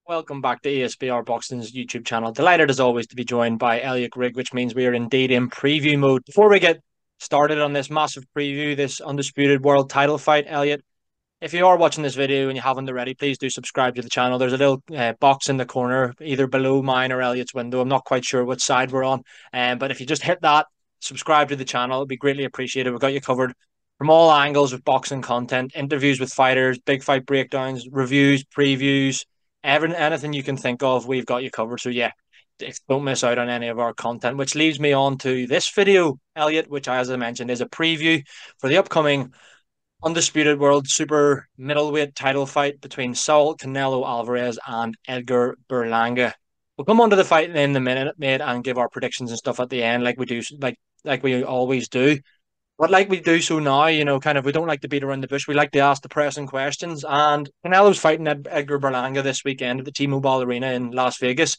Welcome back to ESBR Boxing's YouTube channel. Delighted as always to be joined by Elliot Grigg, which means we are indeed in preview mode. Before we get started on this massive preview, this undisputed world title fight, Elliot, if you are watching this video and you haven't already, please do subscribe to the channel. There's a little box in the corner, either below mine or Elliot's window. I'm not quite sure which side we're on, but if you just hit that, subscribe to the channel, it'd be greatly appreciated. We've got you covered from all angles of boxing content, interviews with fighters, big fight breakdowns, reviews, previews, anything you can think of, we've got you covered. So yeah, don't miss out on any of our content, which leads me on to this video, Elliot, which, as I mentioned, is a preview for the upcoming undisputed world super middleweight title fight between Saul Canelo Alvarez and Edgar Berlanga. We'll come on to the fight in a minute, mate, and give our predictions and stuff at the end, like we do, like we always do. But like we do so now, kind of, we don't like to beat around the bush. We like to ask the pressing questions. And Canelo's fighting Edgar Berlanga this weekend at the T-Mobile Arena in Las Vegas.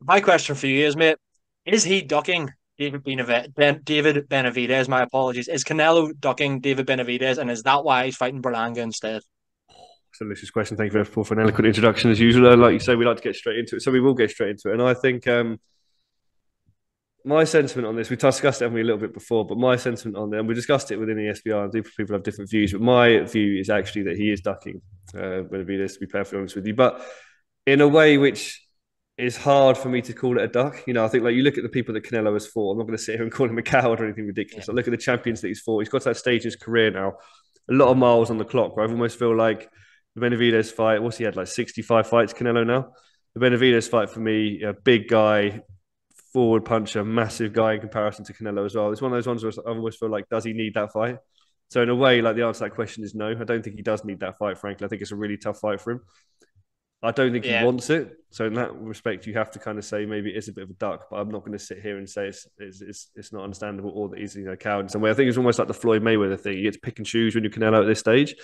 My question for you is, mate, is he ducking David Benavidez? My apologies. Is Canelo ducking David Benavidez, and is that why he's fighting Berlanga instead? It's a delicious question. Thank you for an eloquent introduction as usual. Like you say, we like to get straight into it, so we will get straight into it. And I think my sentiment on this, we discussed it a little bit before, but my sentiment on it, and we discussed it within the ESBR, and people have different views, but my view is actually that he is ducking Benavidez, to be perfectly honest with you, but in a way which is hard for me to call it a duck. I think, like, you look at the people that Canelo has fought. I'm not going to sit here and call him a coward or anything ridiculous. Yeah. I look at the champions that he's fought. He's got to that stage in his career now, a lot of miles on the clock, where I almost feel like the Benavidez fight, what's he had, like 65 fights, Canelo now? The Benavidez fight for me, a big guy, forward puncher, massive guy in comparison to Canelo as well. It's one of those ones where I almost feel like, does he need that fight? So in a way, like, the answer to that question is no. I don't think he does need that fight, frankly. I think it's a really tough fight for him. I don't think he Yeah. wants it. So in that respect, you have to kind of say maybe it is a bit of a duck, but I'm not going to sit here and say it's not understandable or that he's coward in some way. I think it's almost like the Floyd Mayweather thing. You get to pick and choose when you're Canelo at this stage.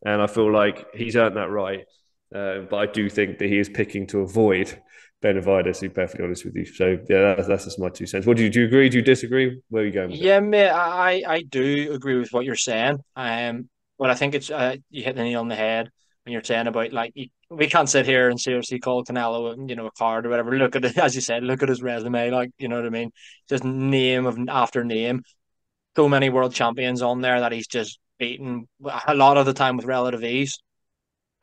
And I feel like he's earned that right. But I do think that he is picking to avoid Benavidez, to be perfectly honest with you. So yeah, that's just my 2 cents. What do you agree? Do you disagree? Where are you going with it? Yeah, mate, I do agree with what you're saying. But I think it's you hit the nail on the head when you're saying about, like, we can't sit here and seriously call Canelo, a card or whatever. Look at it, as you said, look at his resume, like, you know what I mean? Just name of after name. So many world champions on there that he's just beaten a lot of the time with relative ease.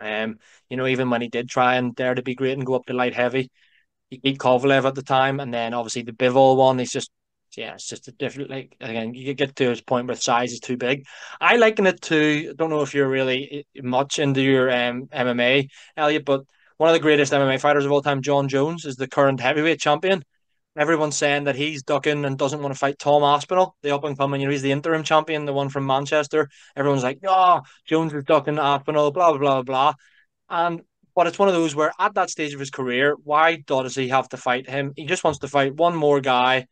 Even when he did try and dare to be great and go up to light heavy, he beat Kovalev at the time, and then obviously the Bivol one. He's just, yeah, it's just a different. Like, again, you get to his point where size is too big. I liken it to. I don't know if you're really much into your MMA, Elliot, but one of the greatest MMA fighters of all time, John Jones, is the current heavyweight champion. Everyone's saying that he's ducking and doesn't want to fight Tom Aspinall, the up and coming. He's the interim champion, the one from Manchester. Everyone's like, "Oh, Jones is ducking Aspinall," blah blah blah blah. And but it's one of those where, at that stage of his career, why does he have to fight him? He just wants to fight one more guy,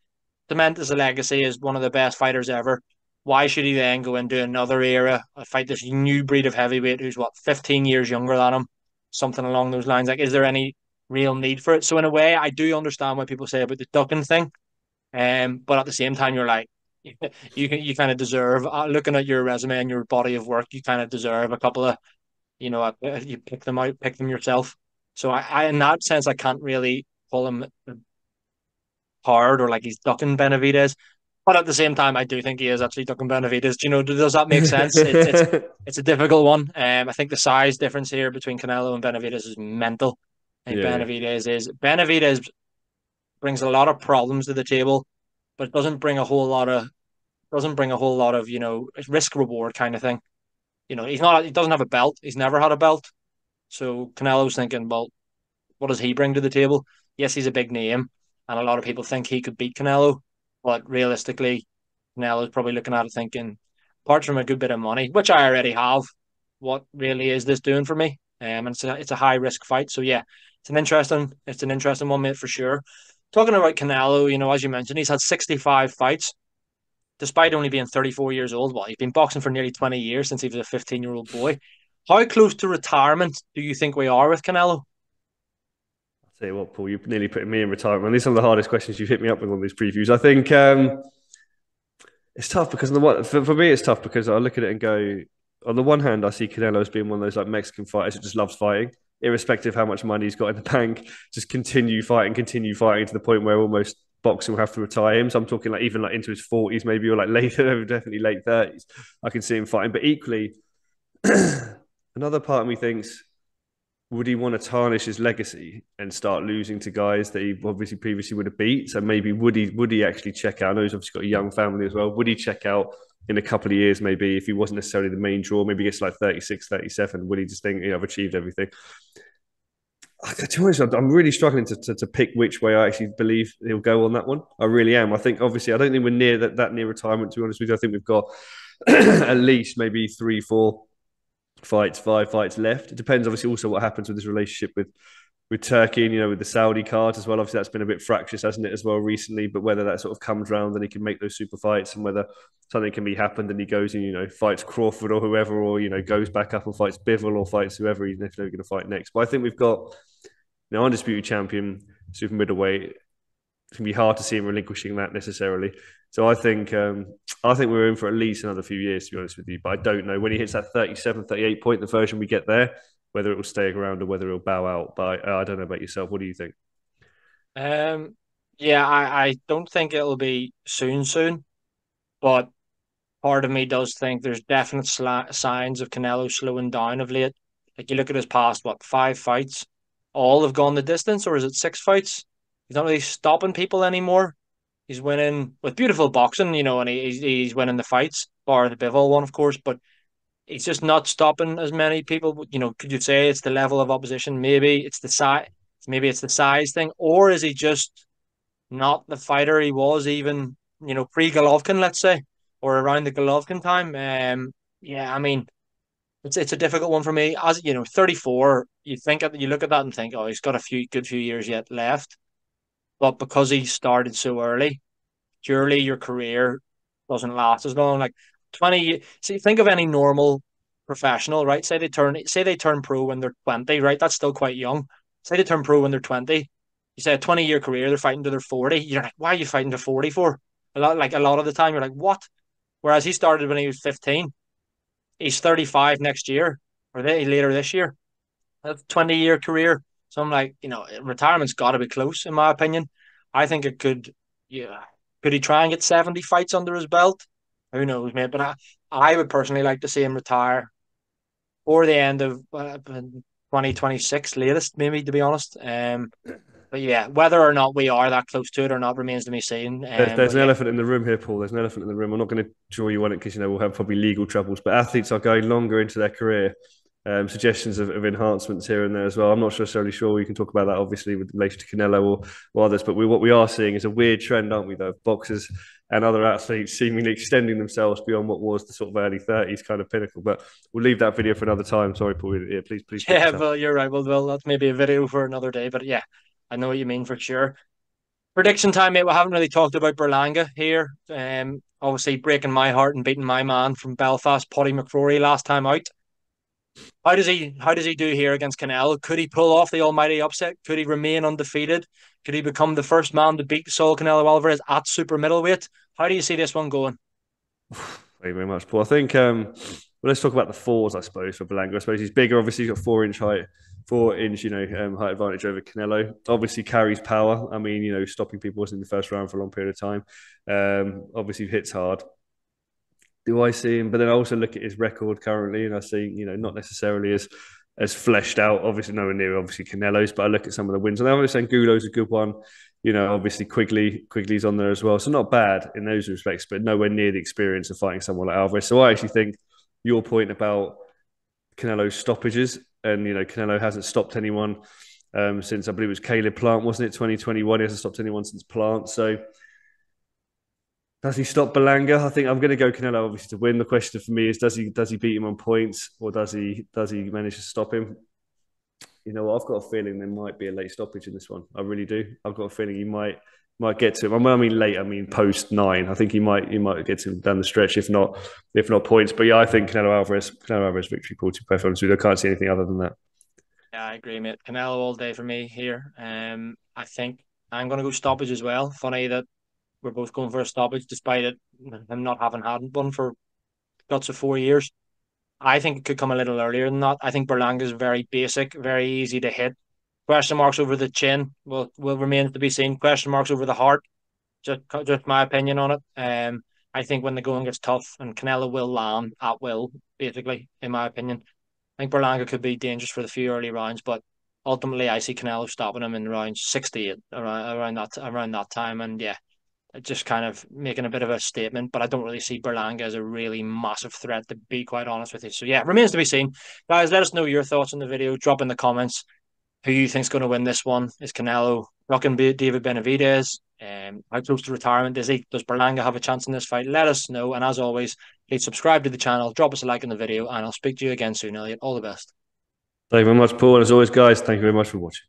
cement his legacy as one of the best fighters ever. Why should he then go into another era, fight this new breed of heavyweight who's, what, 15 years younger than him? Something along those lines. Like, is there any real need for it? So in a way, I do understand what people say about the ducking thing. But at the same time, you're like, you kind of deserve, looking at your resume and your body of work, you kind of deserve a couple of, you pick them out, pick them yourself. So in that sense, I can't really call him hard or like he's ducking Benavidez. But at the same time, I do think he is actually ducking Benavidez. Does that make sense? It's a difficult one. I think the size difference here between Canelo and Benavidez is mental. I think Yeah. Benavidez brings a lot of problems to the table, but it doesn't bring a whole lot of risk reward kind of thing. He doesn't have a belt. He's never had a belt. So Canelo's thinking, well, what does he bring to the table? Yes, he's a big name, and a lot of people think he could beat Canelo, but realistically, Canelo's probably looking at it thinking, apart from a good bit of money, which I already have, what really is this doing for me? And it's a high risk fight. So yeah, it's an interesting one, mate, for sure. Talking about Canelo, as you mentioned, he's had 65 fights, despite only being 34 years old. Well, he's been boxing for nearly 20 years since he was a 15-year-old boy. How close to retirement do you think we are with Canelo? I'll tell you what, Paul, you're nearly putting me in retirement. These are some of the hardest questions you've hit me up with on these previews. I think it's tough because for me, it's tough because I look at it and go, on the one hand, I see Canelo as being one of those, like, Mexican fighters that just loves fighting. irrespective of how much money he's got in the bank, just continue fighting to the point where almost boxing will have to retire him. So I'm talking like even like into his 40s, maybe, or like later, definitely late 30s. I can see him fighting. But equally, another part of me thinks, would he want to tarnish his legacy and start losing to guys that he obviously previously would have beat? So maybe would he actually check out? I know he's obviously got a young family as well. Would he check out in a couple of years, maybe, if he wasn't necessarily the main draw, maybe gets like 36, 37? Would he just think, I've achieved everything? To be honest, I'm really struggling to pick which way I actually believe he'll go on that one. I really am. I think, obviously, I don't think we're near that near retirement, to be honest with you. I think we've got at least maybe 3, 4 fights, 5 fights left. It depends, obviously, also what happens with this relationship with Turkey and, with the Saudi cards as well. Obviously, that's been a bit fractious, hasn't it, as well recently? But whether that sort of comes round and he can make those super fights, and whether something can be happened and he goes and, fights Crawford or whoever, or, goes back up and fights Bivol or fights whoever he's never going to fight next. But I think we've got, undisputed champion, super middleweight. It's going to be hard to see him relinquishing that necessarily. So I think we're in for at least another few years, to be honest with you. But I don't know when he hits that 37, 38 point, the version we get there, whether it will stay around or whether it'll bow out. But I don't know about yourself. What do you think? Yeah, I don't think it'll be soon, but part of me does think there's definite signs of Canelo slowing down of late. Like you look at his past, what, 5 fights, all have gone the distance, or is it 6 fights? He's not really stopping people anymore. He's winning with beautiful boxing, and he's winning the fights, bar the Bivol one, of course, but he's just not stopping as many people. Could you say it's the level of opposition? Maybe it's the size thing, or is he just not the fighter he was even, pre-Golovkin, let's say, or around the Golovkin time? Yeah, I mean, it's a difficult one for me. As 34, you look at that and think, oh, he's got a few years yet left, but because he started so early, surely your career doesn't last as long. Like 20. See, think of any normal professional, right? Say they turn pro when they're 20, right? That's still quite young. Say they turn pro when they're 20. You say a 20-year career, they're fighting to their 40. You're like, why are you fighting to 40 for? A lot of the time, you're like, what? Whereas he started when he was 15. He's 35 next year, or later this year. A 20-year career. So I'm like, retirement's got to be close, in my opinion. I think it could, yeah. Could he try and get 70 fights under his belt? Who knows, mate? But I would personally like to see him retire or the end of 2026 latest, maybe, to be honest. But yeah, whether or not we are that close to it or not remains to be seen. There's But an yeah, elephant in the room here, Paul. There's an elephant in the room. I'm not going to draw you on it because we'll have probably legal troubles. But athletes are going longer into their career. Suggestions of enhancements here and there as well. I'm not necessarily sure we can talk about that, obviously, with relation to Canelo or others. But what we are seeing is a weird trend, aren't we? Though boxers and other athletes seemingly extending themselves beyond what was the sort of early 30s kind of pinnacle. But we'll leave that video for another time. Sorry, Paul. Yeah, please pick yeah, this up. well, you're right. Well, that's maybe a video for another day. But yeah, I know what you mean for sure. Prediction time, mate. We haven't really talked about Berlanga here. Obviously breaking my heart and beating my man from Belfast, Paddy McCrory, last time out. How does he do here against Canelo? Could he pull off the almighty upset? Could he remain undefeated? Could he become the first man to beat Saul Canelo Alvarez at super middleweight? How do you see this one going? Thank you very much, Paul. I think let's talk about the fours, I suppose, for Berlanga. I suppose he's bigger. Obviously, he's got 4 inch height, 4 inch, height advantage over Canelo. Obviously, carries power. I mean, stopping people wasn't in the first round for a long period of time. Obviously, hits hard. Do I see him? But then I also look at his record currently, and I see, not necessarily as fleshed out. Obviously, nowhere near obviously Canelos, but I look at some of the wins, and I'm saying Gulo's a good one. Obviously Quigley's on there as well, so not bad in those respects, but nowhere near the experience of fighting someone like Alvarez. So I actually think your point about Canelo's stoppages, and Canelo hasn't stopped anyone since, I believe it was Caleb Plant, wasn't it? 2021, he hasn't stopped anyone since Plant. So does he stop Berlanga? I think I'm going to go Canelo obviously to win. The question for me is, does he beat him on points, or does he manage to stop him? You know what? I've got a feeling there might be a late stoppage in this one. I really do. I've got a feeling he might get to him. I mean late. I mean post 9. I think he might get to him down the stretch, if not points. But yeah, I think Canelo Alvarez victory, Paul. To be perfectly honest with you, I can't see anything other than that. Yeah, I agree, mate. Canelo all day for me here. I think I'm going to go stoppage as well. Funny that we're both going for a stoppage, despite him not having had one for guts of 4 years. I think it could come a little earlier than that. I think Berlanga is very basic, very easy to hit. Question marks over the chin will remain to be seen. Question marks over the heart. Just my opinion on it. I think when the going gets tough and Canelo will land at will, basically, in my opinion. I think Berlanga could be dangerous for the few early rounds, but ultimately I see Canelo stopping him in round 68 around that time. And yeah, just kind of making a bit of a statement, but I don't really see Berlanga as a really massive threat, to be quite honest with you. So yeah, remains to be seen. Guys, let us know your thoughts on the video. Drop in the comments who you think's going to win this one. Is Canelo rocking David Benavidez? How close to retirement is he? Does Berlanga have a chance in this fight? Let us know. And as always, please subscribe to the channel, drop us a like in the video, and I'll speak to you again soon, Elliot. All the best. Thank you very much, Paul. And as always, guys, thank you very much for watching.